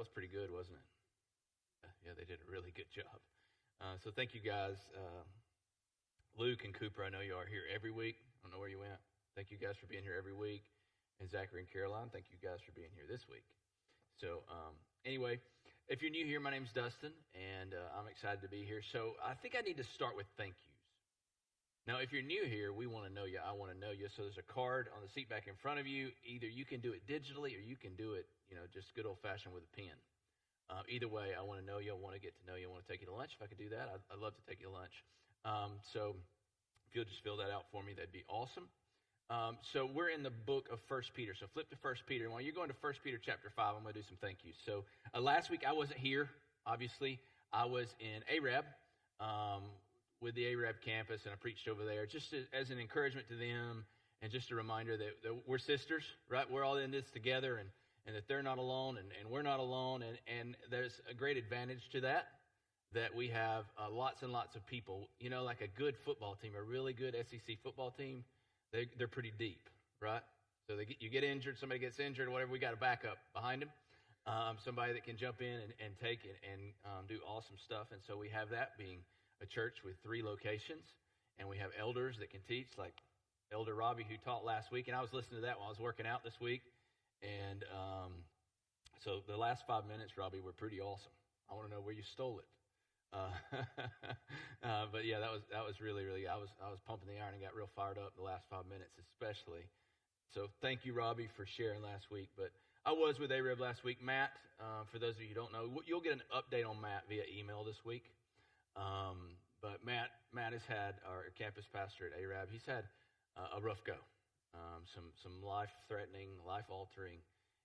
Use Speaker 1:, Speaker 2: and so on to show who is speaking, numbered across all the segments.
Speaker 1: was pretty good, wasn't it? Yeah, they did a really good job. So thank you guys. Luke and Cooper, I know you are here every week. I don't know where you went. Thank you guys for being here every week. And Zachary and Caroline, thank you guys for being here this week. So anyway, if you're new here, my name's Dustin, and I'm excited to be here. So I think I need to start with thank yous. Now, if you're new here, we want to know you. I want to know you. So there's a card on the seat back in front of you. Either you can do it digitally or you can do it, just good old-fashioned with a pen. Either way, I want to know you. I want to get to know you. I want to take you to lunch. If I could do that, I'd love to take you to lunch. So if you'll just fill that out for me, that'd be awesome. So we're in the book of 1 Peter. So flip to 1 Peter. While you're going to 1 Peter chapter 5, I'm going to do some thank yous. So last week I wasn't here, obviously. I was in Arab with the Arab campus, and I preached over there just as an encouragement to them and just a reminder that we're sisters, right? We're all in this together, and that they're not alone, and we're not alone. And there's a great advantage to that we have lots and lots of people, like a good football team, a really good SEC football team. They're pretty deep, right? So you get injured, somebody gets injured or whatever, we got a backup behind them, somebody that can jump in and take it and do awesome stuff. And so we have that, being a church with 3 locations, and we have elders that can teach, like Elder Robbie, who taught last week. And I was listening to that while I was working out this week. And so the last 5 minutes, Robbie, were pretty awesome. I want to know where you stole it. But yeah, that was really, really, I was pumping the iron and got real fired up the last 5 minutes, especially. So thank you, Robbie, for sharing last week. But I was with Arab last week. Matt, for those of you who don't know, you'll get an update on Matt via email this week. But Matt has had, our campus pastor at Arab, he's had a rough go. Some life-threatening, life-altering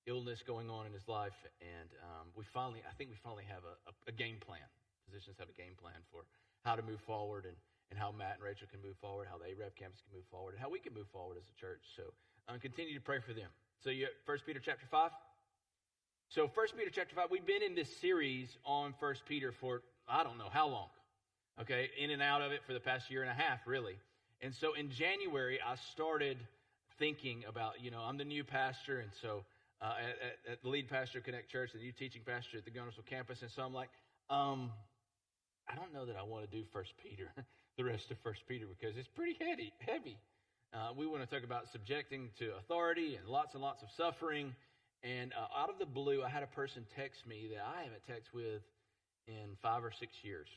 Speaker 1: illness going on in his life. And I think we finally have a game plan. Physicians have a game plan for how to move forward and how Matt and Rachel can move forward, how the Arab campus can move forward, and how we can move forward as a church. So continue to pray for them. So you 1 Peter chapter 5. So 1 Peter chapter 5, we've been in this series on 1 Peter for I don't know how long. Okay, in and out of it for the past year and a half, really. And so in January, I started thinking about, I'm the new pastor, and so at the lead pastor of Connect Church, the new teaching pastor at the Gunnersville campus, and so I'm like, I don't know that I want to do 1 Peter, the rest of 1 Peter, because it's pretty heavy. We want to talk about subjecting to authority and lots of suffering. And out of the blue, I had a person text me that I haven't texted with in 5 or 6 years.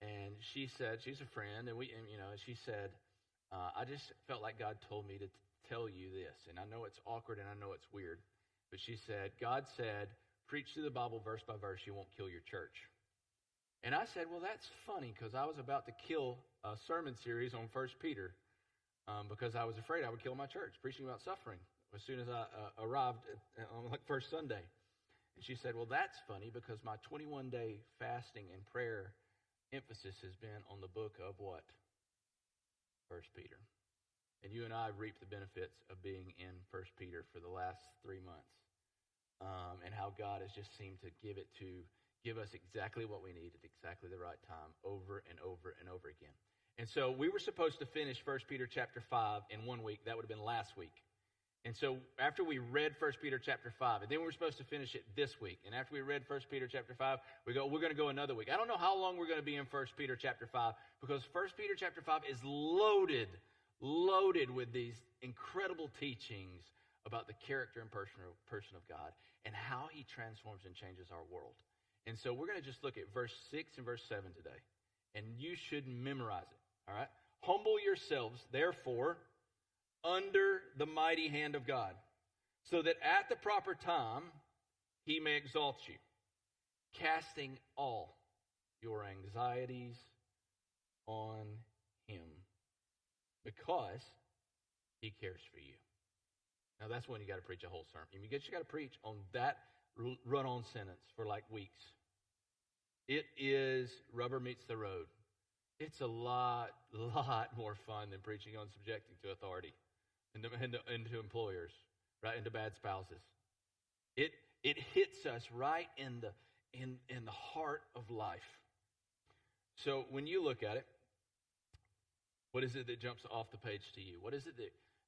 Speaker 1: And she said, she's a friend, and she said, I just felt like God told me to tell you this. And I know it's awkward and I know it's weird. But she said, God said, preach through the Bible verse by verse, you won't kill your church. And I said, well, that's funny, because I was about to kill a sermon series on 1 Peter because I was afraid I would kill my church, preaching about suffering as soon as I arrived on first Sunday. And she said, well, that's funny, because my 21-day fasting and prayer emphasis has been on the book of what? 1 Peter. And you and I have reaped the benefits of being in 1 Peter for the last 3 months. And how God has just seemed to give us exactly what we need at exactly the right time over and over and over again. And so we were supposed to finish 1 Peter chapter 5 in 1 week. That would have been last week. And so after we read 1 Peter chapter 5, and then we were supposed to finish it this week. And after we read 1 Peter chapter 5, we're going to go another week. I don't know how long we're going to be in 1 Peter chapter 5, because 1 Peter chapter 5 is loaded with these incredible teachings about the character and person of God and how he transforms and changes our world. And so we're going to just look at verse 6 and verse 7 today. And you should memorize it, all right? Humble yourselves, therefore, under the mighty hand of God, so that at the proper time he may exalt you, casting all your anxieties on him, because he cares for you. Now that's when you got to preach a whole sermon. You got to preach on that run-on sentence for like weeks. It is rubber meets the road. It's a lot more fun than preaching on subjecting to authority and to employers, right, and to bad spouses. It hits us right in the heart of life. So when you look at it, what is it that jumps off the page to you? What is it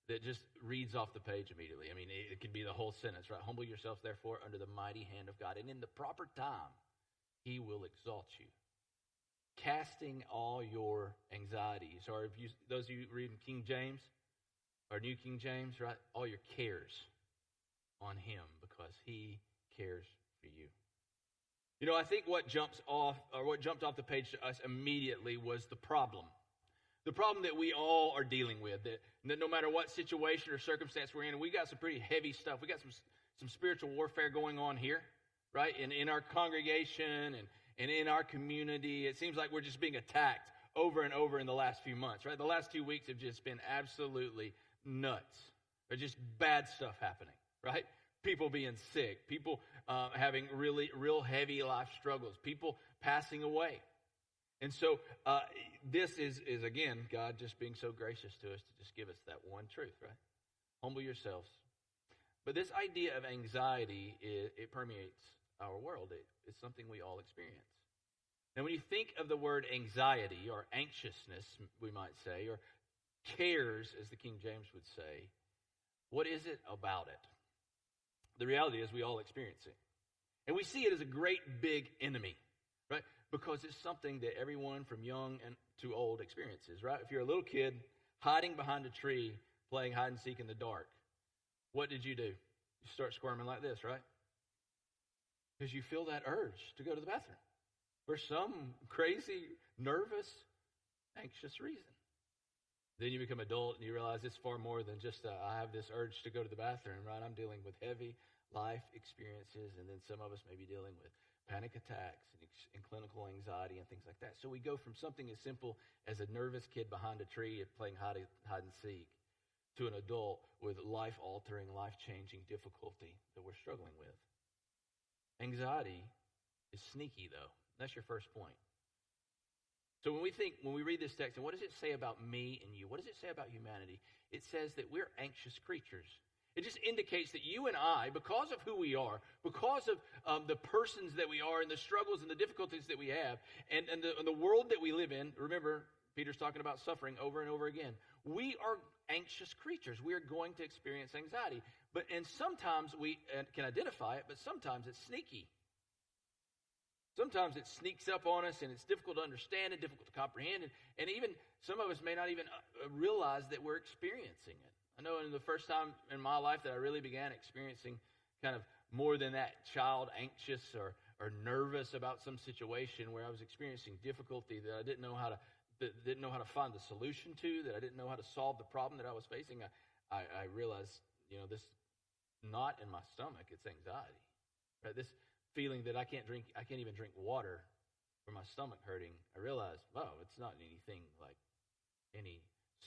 Speaker 1: that just reads off the page immediately. I mean, it could be the whole sentence, right? Humble yourselves, therefore, under the mighty hand of God, and in the proper time, he will exalt you. Casting all your anxieties, or those of you reading King James, or New King James, right? All your cares on him, because he cares for you. You know, I think what jumped off the page to us immediately was the problem. The problem that we all are dealing with, that no matter what situation or circumstance we're in, we got some pretty heavy stuff. We got some spiritual warfare going on here, right? In our congregation and in our community. It seems like we're just being attacked over and over in the last few months, right? The last 2 weeks have just been absolutely nuts. There's just bad stuff happening, right? People being sick, people having real heavy life struggles, people passing away. And so this is again, God just being so gracious to us to just give us that one truth, right? Humble yourselves. But this idea of anxiety, it permeates our world. It's something we all experience. And when you think of the word anxiety or anxiousness, we might say, or cares, as the King James would say, what is it about it? The reality is we all experience it. And we see it as a great big enemy, right? Because it's something that everyone from young and to old experiences, right? If you're a little kid hiding behind a tree, playing hide and seek in the dark, what did you do? You start squirming like this, right? Because you feel that urge to go to the bathroom for some crazy, nervous, anxious reason. Then you become adult and you realize it's far more than just I have this urge to go to the bathroom, right? I'm dealing with heavy life experiences, and then some of us may be dealing with panic attacks and clinical anxiety and things like that. So we go from something as simple as a nervous kid behind a tree and playing hide and seek to an adult with life-altering, life-changing difficulty that we're struggling with. Anxiety is sneaky, though. That's your first point. So when we read this text, and what does it say about me and you? What does it say about humanity? It says that we're anxious creatures. It just indicates that you and I, because of who we are, because of the persons that we are and the struggles and the difficulties that we have, and the world that we live in, remember, Peter's talking about suffering over and over again. We are anxious creatures. We are going to experience anxiety. And sometimes we can identify it, but sometimes it's sneaky. Sometimes it sneaks up on us, and it's difficult to understand and difficult to comprehend. And even some of us may not even realize that we're experiencing it. I know in the first time in my life that I really began experiencing kind of more than that child anxious or nervous about some situation where I was experiencing difficulty that I didn't know how to find the solution to, that I didn't know how to solve the problem that I was facing. I realized, this not in my stomach, it's anxiety. Right? This feeling that I can't even drink water for my stomach hurting. I realized, it's not anything like any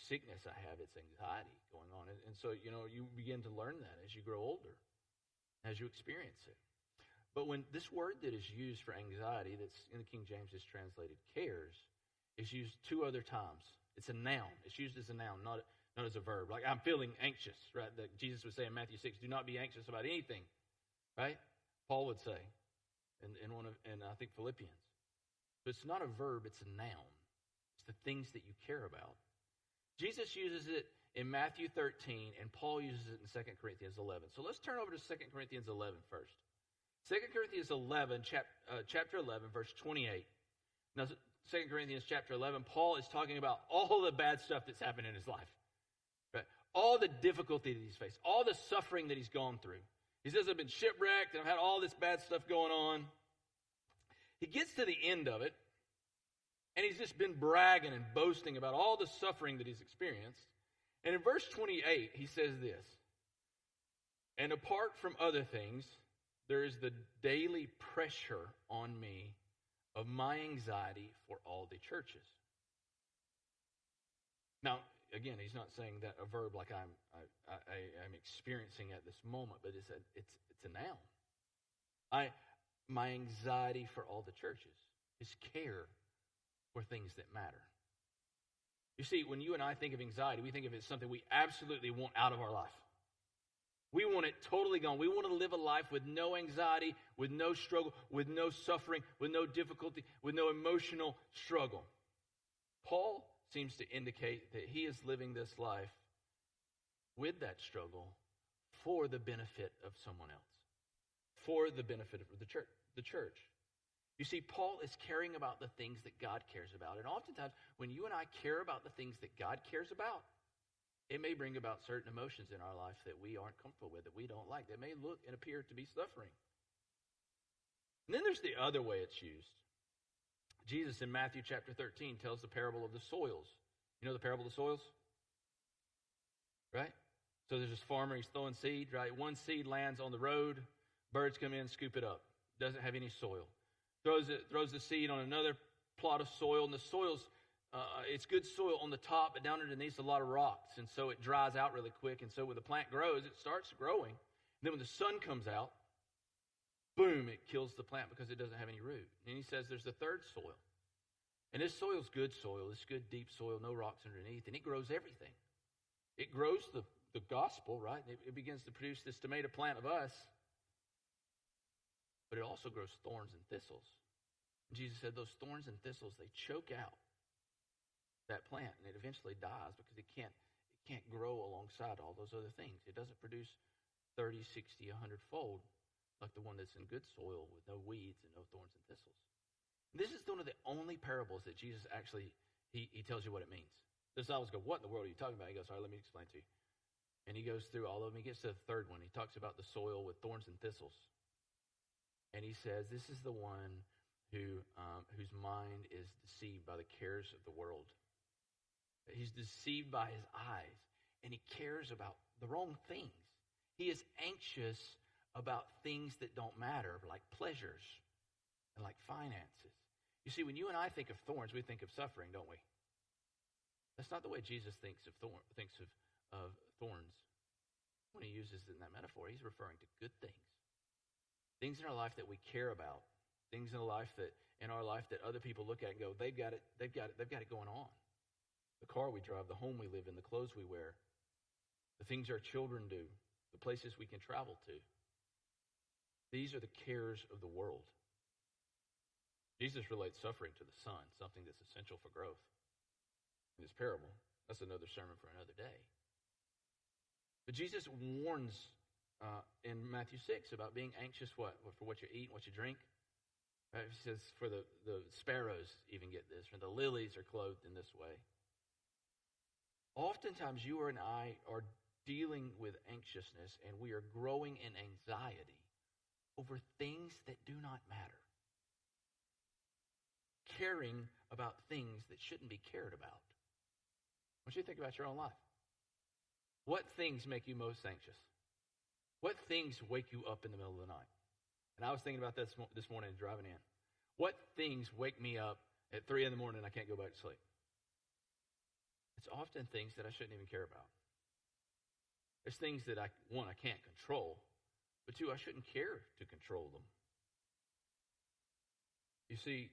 Speaker 1: sickness I have, it's anxiety going on. And so, you begin to learn that as you grow older, as you experience it. But when this word that is used for anxiety, that's in the King James is translated cares, is used two other times. It's a noun. It's used as a noun, not as a verb. Like I'm feeling anxious, right? That Jesus would say in Matthew 6, do not be anxious about anything, right? Paul would say in I think Philippians. But it's not a verb, it's a noun. It's the things that you care about. Jesus uses it in Matthew 13, and Paul uses it in 2 Corinthians 11. So let's turn over to 2 Corinthians 11 first. 2 Corinthians 11, chapter 11, verse 28. Now, 2 Corinthians chapter 11, Paul is talking about all the bad stuff that's happened in his life. Right? All the difficulty that he's faced, all the suffering that he's gone through. He says, I've been shipwrecked, and I've had all this bad stuff going on. He gets to the end of it, and he's just been bragging and boasting about all the suffering that he's experienced. And in verse 28, he says this, and apart from other things, there is the daily pressure on me of my anxiety for all the churches. Now, again, he's not saying that a verb like I'm experiencing at this moment, but it's a noun. My anxiety for all the churches, his care for things that matter. You see, when you and I think of anxiety, we think of it as something we absolutely want out of our life. We want it totally gone. We want to live a life with no anxiety, with no struggle, with no suffering, with no difficulty, with no emotional struggle. Paul seems to indicate that he is living this life with that struggle for the benefit of someone else, for the benefit of the church. You see, Paul is caring about the things that God cares about. And oftentimes, when you and I care about the things that God cares about, it may bring about certain emotions in our life that we aren't comfortable with, that we don't like, that may look and appear to be suffering. And then there's the other way it's used. Jesus in Matthew chapter 13 tells the parable of the soils. You know the parable of the soils? Right? So there's this farmer, he's throwing seed, right? One seed lands on the road, birds come in, scoop it up. Doesn't have any soil. Throws the seed on another plot of soil, and the soil's, it's good soil on the top, but down underneath a lot of rocks, and so it dries out really quick, and so when the plant grows, it starts growing. And then when the sun comes out, boom, it kills the plant because it doesn't have any root. And he says there's the third soil. And this soil's good soil. It's good, deep soil, no rocks underneath, and it grows everything. It grows the gospel, right? It begins to produce this tomato plant of us, but it also grows thorns and thistles. And Jesus said those thorns and thistles, they choke out that plant, and it eventually dies because it can't grow alongside all those other things. It doesn't produce 30, 60, 100-fold like the one that's in good soil with no weeds and no thorns and thistles. And this is one of the only parables that Jesus actually, he tells you what it means. The disciples go, what in the world are you talking about? He goes, all right, let me explain to you. And he goes through all of them. He gets to the third one. He talks about the soil with thorns and thistles. And he says, this is the one whose mind is deceived by the cares of the world. He's deceived by his eyes, and he cares about the wrong things. He is anxious about things that don't matter, like pleasures and like finances. You see, when you and I think of thorns, we think of suffering, don't we? That's not the way Jesus thinks of thorns. When he uses it in that metaphor, he's referring to good things. Things in our life that we care about. Things in our life that other people look at and go, they've got it going on. The car we drive, the home we live in, the clothes we wear, the things our children do, the places we can travel to. These are the cares of the world. Jesus relates suffering to the sun, something that's essential for growth. In this parable, that's another sermon for another day. But Jesus warns in Matthew 6 about being anxious for what you eat and what you drink. Right? He says for the sparrows even get this, for the lilies are clothed in this way. Oftentimes you and I are dealing with anxiousness, and we are growing in anxiety over things that do not matter. Caring about things that shouldn't be cared about. I want you to think about your own life. What things make you most anxious? What things wake you up in the middle of the night? And I was thinking about this morning driving in. What things wake me up at 3 a.m. and I can't go back to sleep? It's often things that I shouldn't even care about. There's things that I can't control, but two, I shouldn't care to control them. You see,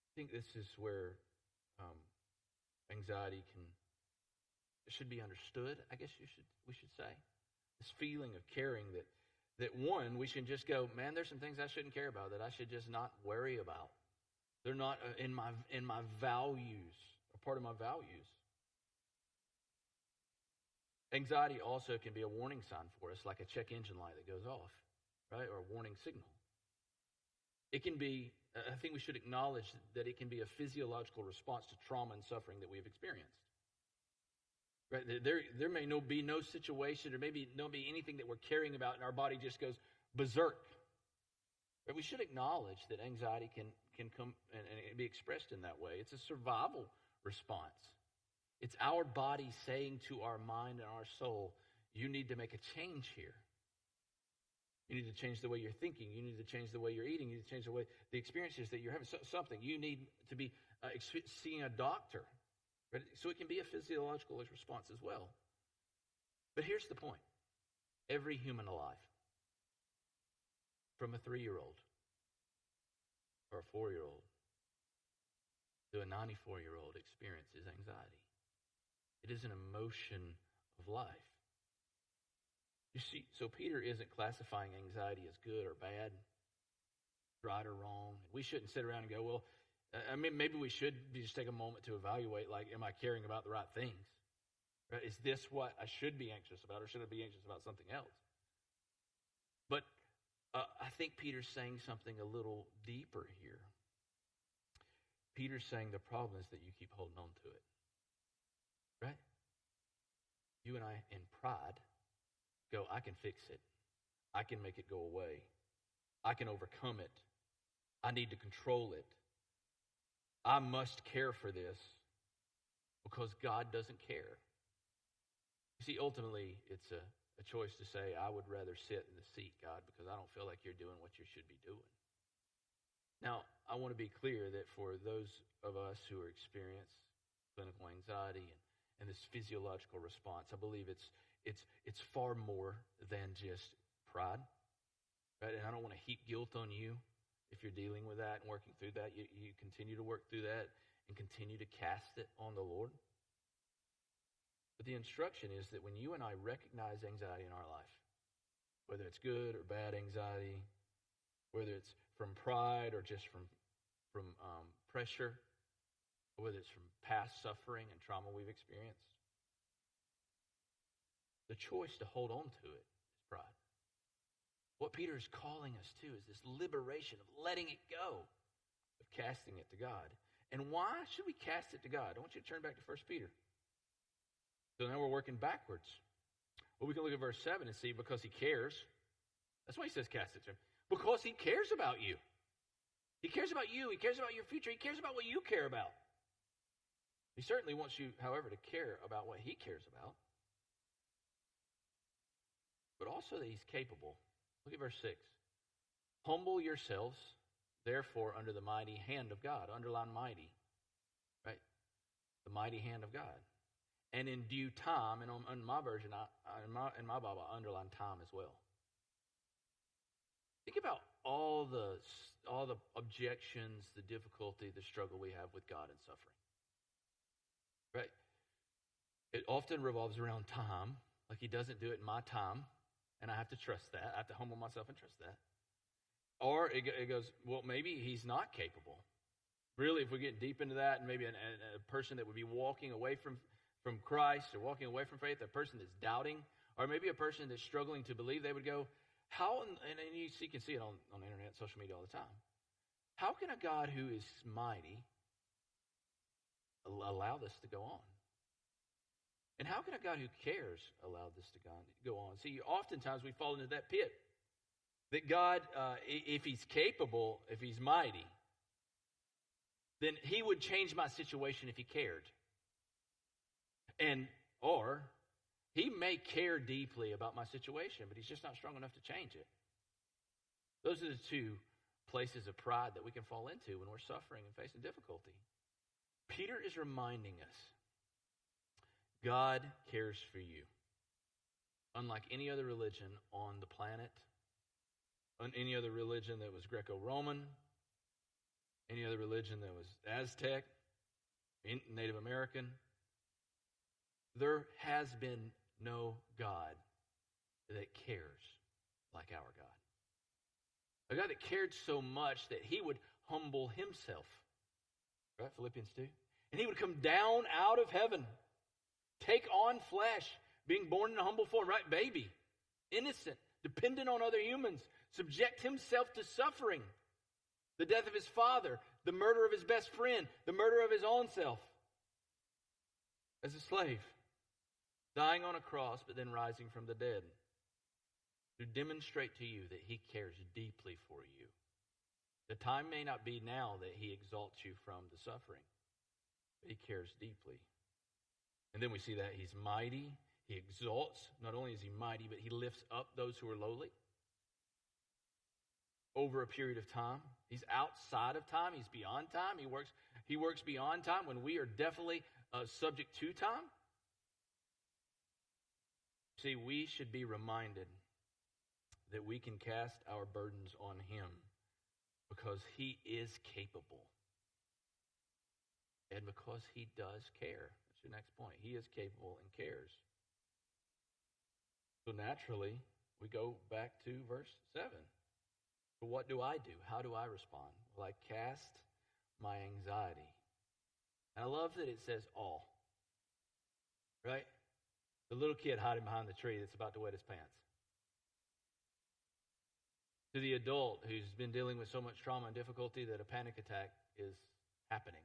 Speaker 1: I think this is where anxiety should be understood, I guess we should say. This feeling of caring that one, we should just go, man, there's some things I shouldn't care about, that I should just not worry about. They're not in my values, or part of my values. Anxiety also can be a warning sign for us, like a check engine light that goes off, right? Or a warning signal. It can be, I think we should acknowledge that it can be a physiological response to trauma and suffering that we've experienced. Right? There may be no situation, or maybe not be anything that we're caring about, and our body just goes berserk. But we should acknowledge that anxiety can come and be expressed in that way. It's a survival response. It's our body saying to our mind and our soul, you need to make a change here. You need to change the way you're thinking. You need to change the way you're eating. You need to change the experiences that you're having. Something. You need to be seeing a doctor. Right? So it can be a physiological response as well. But here's the point. Every human alive, from a 3-year-old or a 4-year-old to a 94-year-old, experiences anxiety. It is an emotion of life. You see, so Peter isn't classifying anxiety as good or bad, right or wrong. We shouldn't sit around and go, well, maybe we should just take a moment to evaluate, like, am I caring about the right things? Right? Is this what I should be anxious about, or should I be anxious about something else? But I think Peter's saying something a little deeper here. Peter's saying the problem is that you keep holding on to it. Right? You and I, in pride, go, I can fix it. I can make it go away. I can overcome it. I need to control it. I must care for this because God doesn't care. You see, ultimately, it's a choice to say, I would rather sit in the seat, God, because I don't feel like you're doing what you should be doing. Now, I want to be clear that for those of us who are experiencing clinical anxiety and this physiological response, I believe it's far more than just pride. Right? And I don't want to heap guilt on you if you're dealing with that and working through that. You continue to work through that and continue to cast it on the Lord. But the instruction is that when you and I recognize anxiety in our life, whether it's good or bad anxiety, whether it's from pride or just from pressure, or whether it's from past suffering and trauma we've experienced, the choice to hold on to it is pride. What Peter is calling us to is this liberation of letting it go, of casting it to God. And why should we cast it to God? I want you to turn back to 1 Peter. So now we're working backwards. Well, we can look at verse 7 and see, because he cares. That's why he says cast it to him. Because he cares about you. He cares about you. He cares about your future. He cares about what you care about. He certainly wants you, however, to care about what he cares about. But also that he's capable. Look at verse 6. Humble yourselves, therefore, under the mighty hand of God. Underline mighty. Right? The mighty hand of God. And in due time, and in my version, in my Bible, I underline time as well. Think about all the objections, the difficulty, the struggle we have with God and suffering. Right? It often revolves around time, like he doesn't do it in my time, and I have to trust that. I have to humble myself and trust that. Or it goes, well, maybe he's not capable. Really, if we get deep into that, and maybe a person that would be walking away from Christ or walking away from faith, a person that's doubting, or maybe a person that's struggling to believe, they would go, how, and you can see it on the internet, social media all the time. How can a God who is mighty allow this to go on? And how can a God who cares allow this to go on? See, oftentimes we fall into that pit. That God, if he's capable, if he's mighty, then he would change my situation if he cared. Or he may care deeply about my situation, but he's just not strong enough to change it. Those are the two places of pride that we can fall into when we're suffering and facing difficulty. Peter is reminding us, God cares for you. Unlike any other religion on the planet, on any other religion that was Greco-Roman, any other religion that was Aztec, Native American, there has been no God that cares like our God. A God that cared so much that he would humble himself. Right? Philippians 2. And he would come down out of heaven, take on flesh, being born in a humble form, right? Baby, innocent, dependent on other humans, subject himself to suffering, the death of his father, the murder of his best friend, the murder of his own self as a slave, dying on a cross, but then rising from the dead to demonstrate to you that he cares deeply for you. The time may not be now that he exalts you from the suffering, but he cares deeply. And then we see that he's mighty. He exalts. Not only is he mighty, but he lifts up those who are lowly over a period of time. He's outside of time. He's beyond time. He works beyond time when we are definitely subject to time. See, we should be reminded that we can cast our burdens on him because he is capable and because he does care. That's your next point. He is capable and cares. So naturally, we go back to verse 7. So what do I do? How do I respond? Well, I cast my anxiety. And I love that it says all. Right? The little kid hiding behind the tree that's about to wet his pants. To the adult who's been dealing with so much trauma and difficulty that a panic attack is happening.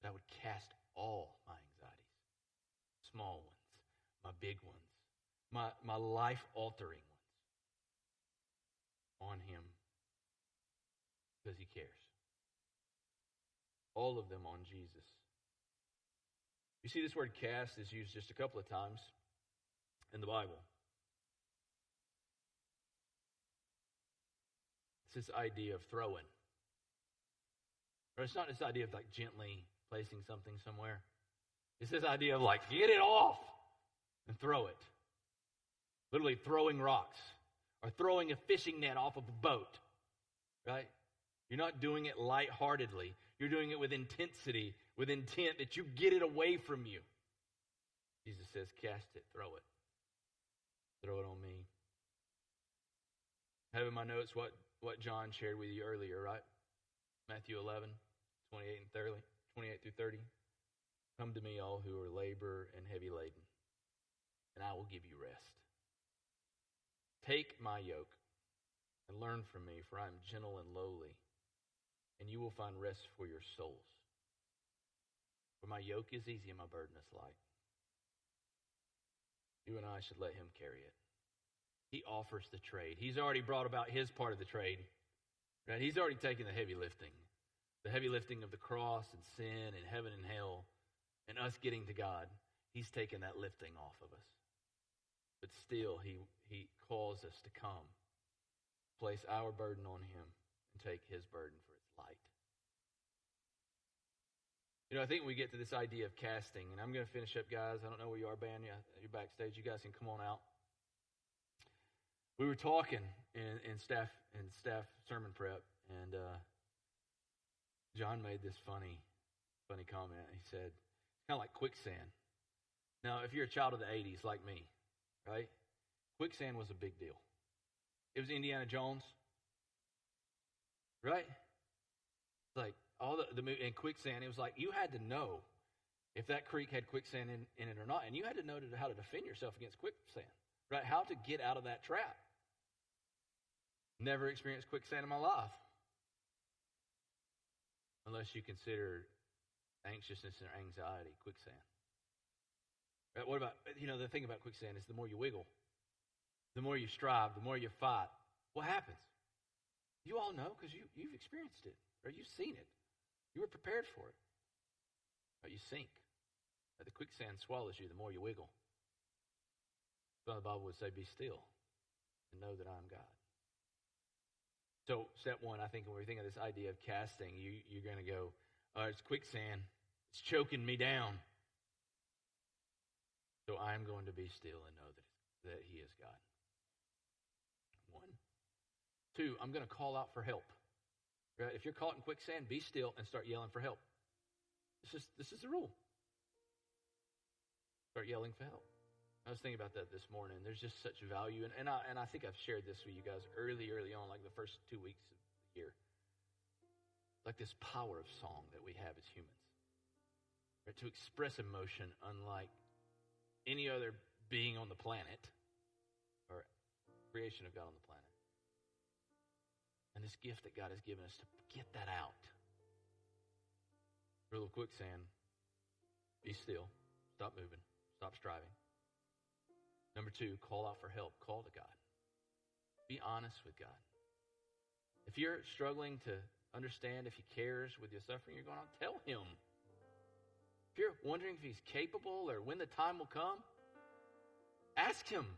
Speaker 1: That I would cast all my anxieties, small ones, my big ones, my life-altering ones, on him because he cares. All of them on Jesus. You see, this word cast is used just a couple of times in the Bible. It's this idea of throwing. Or it's not this idea of like gently placing something somewhere. It's this idea of like, get it off and throw it. Literally throwing rocks or throwing a fishing net off of a boat, right? You're not doing it lightheartedly. You're doing it with intensity, with intent that you get it away from you. Jesus says, cast it, throw it. Throw it on me. I have in my notes what John shared with you earlier, right? Matthew 11, 28 through 30. Come to me, all who are labor and heavy laden, and I will give you rest. Take my yoke and learn from me, for I am gentle and lowly, and you will find rest for your souls. For my yoke is easy and my burden is light. You and I should let him carry it. He offers the trade. He's already brought about his part of the trade. Right? He's already taken the heavy lifting. The heavy lifting of the cross and sin and heaven and hell and us getting to God. He's taken that lifting off of us. But still, he calls us to come, place our burden on him, and take his burden for its light. You know, I think we get to this idea of casting, and I'm going to finish up, guys. I don't know where you are, band. You're backstage. You guys can come on out. We were talking in staff sermon prep, and John made this funny comment. He said, it's kind of like quicksand. Now, if you're a child of the 80s like me, right? Quicksand was a big deal. It was Indiana Jones, right? Like all the movie and quicksand. It was like you had to know if that creek had quicksand in it or not, and you had to know how to defend yourself against quicksand, right? How to get out of that trap. Never experienced quicksand in my life, unless you consider anxiousness and anxiety quicksand. Right? What about, the thing about quicksand is the more you wiggle, the more you strive, the more you fight, what happens? You all know because you've experienced it, or you've seen it. You were prepared for it. But you sink. The quicksand swallows you the more you wiggle. So the Bible would say, be still and know that I am God. So step one, I think when we think of this idea of casting, you're going to go, it's quicksand. It's choking me down. So I'm going to be still and know that he is God. 1. 2, I'm going to call out for help. Right? If you're caught in quicksand, be still and start yelling for help. This is the rule. Start yelling for help. I was thinking about that this morning. There's just such value, and I think I've shared this with you guys early on, like the first 2 weeks of the year. Like this power of song that we have as humans. Right? To express emotion unlike any other being on the planet, or creation of God on the planet. And this gift that God has given us to get that out. Rule of quicksand, be still, stop moving, stop striving. Number 2, call out for help, call to God. Be honest with God. If you're struggling to understand if he cares with your suffering, you're going to tell him. If you're wondering if he's capable or when the time will come, ask him.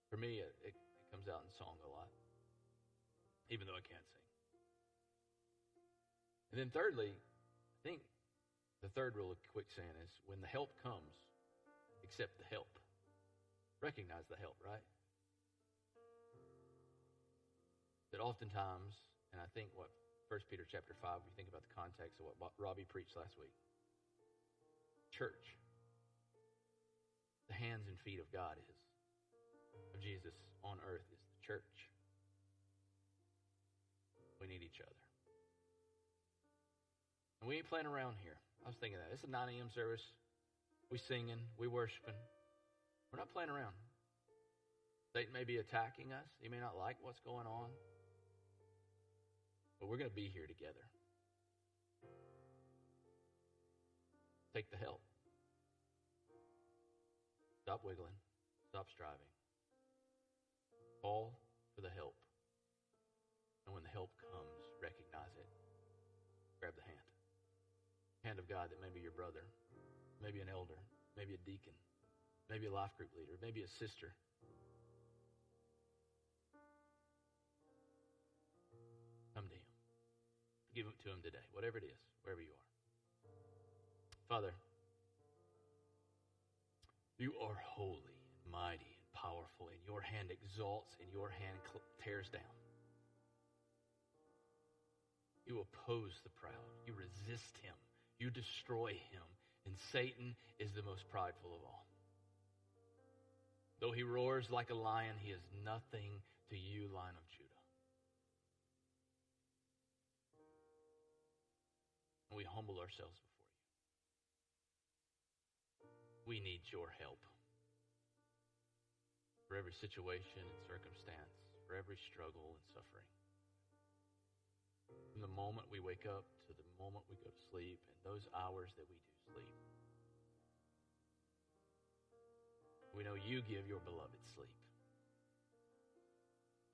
Speaker 1: For me, it comes out in song a lot, even though I can't sing. And then thirdly, I think the third rule of quicksand is when the help comes, accept the help. Recognize the help, right? That oftentimes, and I think what 1 Peter chapter 5, we think about the context of what Robbie preached last week. Church. The hands and feet of God of Jesus on earth is the church. We need each other. And we ain't playing around here. I was thinking that. It's a 9 a.m. service. we singing, we worshiping. We're not playing around. Satan may be attacking us. He may not like what's going on. But we're going to be here together. Take the help. Stop wiggling. Stop striving. Call for the help. And when the help comes, recognize it. Grab the hand. Hand of God that may be your brother, maybe an elder, maybe a deacon, maybe a life group leader, maybe a sister. Come to him. Give it to him today, whatever it is, wherever you are. Father, you are holy, mighty, and powerful, and your hand exalts and your hand tears down. You oppose the proud. You resist him. You destroy him. And Satan is the most prideful of all. Though he roars like a lion, he is nothing to you, Lion of Judah. And we humble ourselves before you. We need your help. For every situation and circumstance, for every struggle and suffering. From the moment we wake up to the moment we go to sleep, and those hours that we do sleep. We know you give your beloved sleep.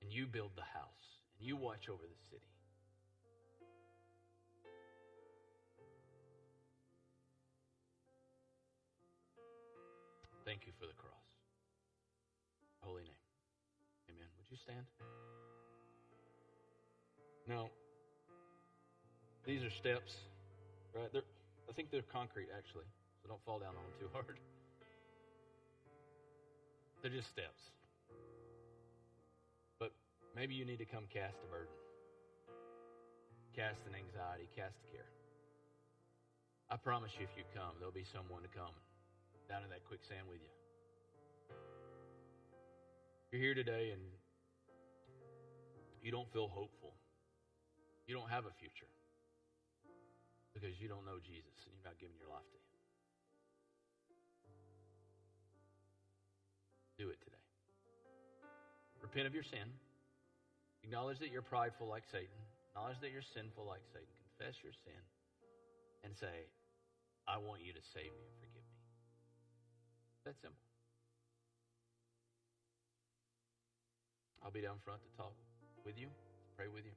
Speaker 1: And you build the house, and you watch over the city. Thank you for the cross. Holy name. Amen. Would you stand? No. These are steps, right? I think they're concrete, actually, so don't fall down on them too hard. They're just steps. But maybe you need to come cast a burden. Cast an anxiety, cast a care. I promise you, if you come, there'll be someone to come down in that quicksand with you. You're here today and you don't feel hopeful. You don't have a future because you don't know Jesus and you're not giving your life to him. Do it today. Repent of your sin. Acknowledge that you're prideful like Satan. Acknowledge that you're sinful like Satan. Confess your sin and say, I want you to save me and forgive me. That's simple. I'll be down front to talk with you, pray with you.